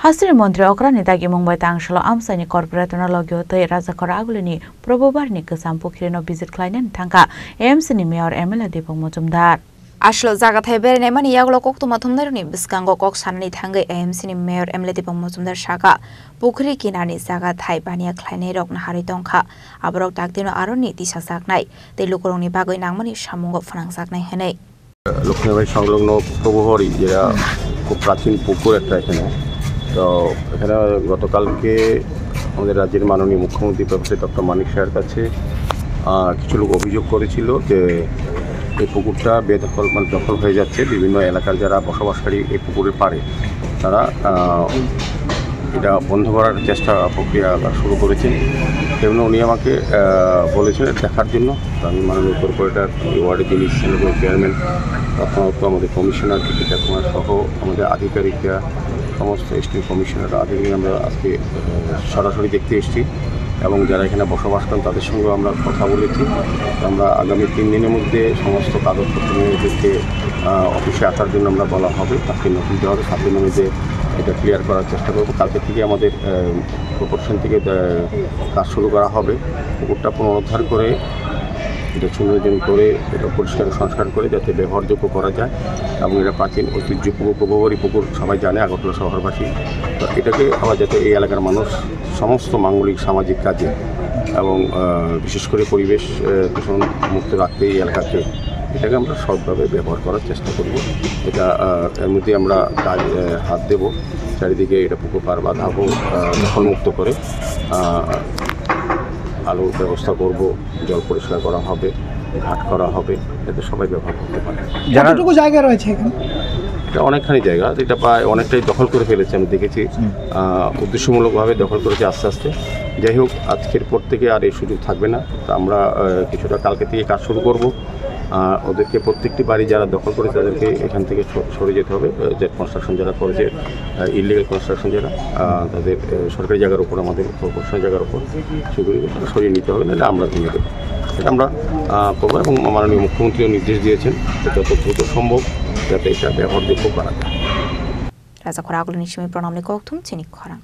Hasri Montri Okrani Dagi Mumbai Tangsalo Amsani Corporatona Logio Te Razakora Agulini Probobarni Kesam Pukirino Visit Kleinen Tanka AMC ni Mayor Emila Dipong Mojumdar Ashlo Zaga Thaiber Nemani Yaglo Koktuma Tumdarni Biskango Kok Sanni Tanga AMC ni Mayor Emila Dipong Mojumdar Shaka Pukri Kinani Zaga Thaibania Kleine Rok Nahari Tonka Abrok Dagdino Aroni Tisha Saknai Te Lukoroni Bagoi Nangmani Shamungo Franang Saknai Hene Lakshmibari সংলগ্ন প্রভুহরি যেটা খুব প্রাচীন পুকুর একটা এখানে তো এখানে গতকালকে আমাদের রাজ্যের মাননীয় মুখ্যমন্ত্রী প্রফেসর ডক্টর মানিক স্যারের কাছে কিছু লোক অভিযোগ করেছিল যে এই পুকুরটা দখল হয়ে যাচ্ছে বিভিন্ন এলাকার যারা বসবাসকারী এই পুকুরের পাড়ে তারা এটা বন্ধ করার চেষ্টা প্রক্রিয়া শুরু করেছেন এবং উনি আমাকে বলেছেন দেখার জন্য আমি মাননীয় কর্পোরেটর ওয়ার্ডের যিনি চেয়ারম্যান প্রথমত আমাদের কমিশনার কৃতিকা কুমার সহ আমাদের আধিকারিকরা সমস্ত এসটি কমিশনার আধিকারিক আমরা আজকে সরাসরি দেখতে এসেছি এবং যারা এখানে বসবাস করেন তাদের সঙ্গেও আমরা কথা বলেছি আমরা আগামী 3 দিনের মধ্যে সমস্ত কাগজপত্র নিয়ে এদেরকে অফিসে আসার জন্য আমরা বলা হবে তাকে নোটিশ দেওয়া হবে 7 দিনের মধ্যে এটা ক্লিয়ার করার চেষ্টা করব কালকে থেকে আমাদের প্রপোর্শন থেকে কাজ শুরু করা হবে পুকুরটা পুনরুদ্ধার করে এটা সুন্দরজন করে এটা পরিষ্কার সংস্কার করে যাতে ব্যবহারযোগ্য করা যায় এবং এটা প্রাচীন ঐতিহ্য পুকুর প্রভুহরি পুকুর সবাই জানে আগরতলা শহরবাসী তো এটাকে আবার যাতে এই এলাকার মানুষ সমস্ত মাঙ্গলিক সামাজিক কাজে এবং বিশেষ করে পরিবেশ দূষণ মুক্ত রাখতে এই এলাকাকে এটাকে আমরা সৎভাবে ব্যবহার করার চেষ্টা করব এটা এর মধ্যে আমরা কাজ হাত দেব চারিদিকে এটা পুকুর পার বাঁধাবো দখলমুক্ত করে আলোর ব্যবস্থা করব জল পরিষ্কার করা হবে ঘাট করা হবে যাতে সবাই ব্যবহার করতে পারে যতটুকু জায়গা রয়েছে এখানে এটা অনেকখানি জায়গা এটা প্রায় অনেকটাই দখল করে ফেলেছে আমি দেখেছি উদ্দেশ্যমূলকভাবে দখল করেছে আস্তে আস্তে যাই হোক আজকের পর থেকে আর এই সুযোগ থাকবে না তো আমরা কিছুটা কালকে থেকে কাজ শুরু করব ওদেরকে প্রত্যেকটি বাড়ি যারা দখল করেছে তাদেরকে এখান থেকে সরে যেতে হবে যে কনস্ট্রাকশন যারা করেছে ইলিগাল কনস্ট্রাকশন যারা তাদের সরকারি জায়গার উপর আমাদের কর্পোরেশন জায়গার উপর সেগুলি সরিয়ে নিতে হবে নাহলে আমরা ভেঙে দেবো এটা আমরা করবো এবং মাননীয় মুখ্যমন্ত্রীও নির্দেশ দিয়েছেন যত দ্রুত সম্ভব যাতে এটা ব্যবহারযোগ্য করা যায় রাজা খরা আগুলো নিশ্চয়ই প্রণাম লেখক তুমি চিনি খরা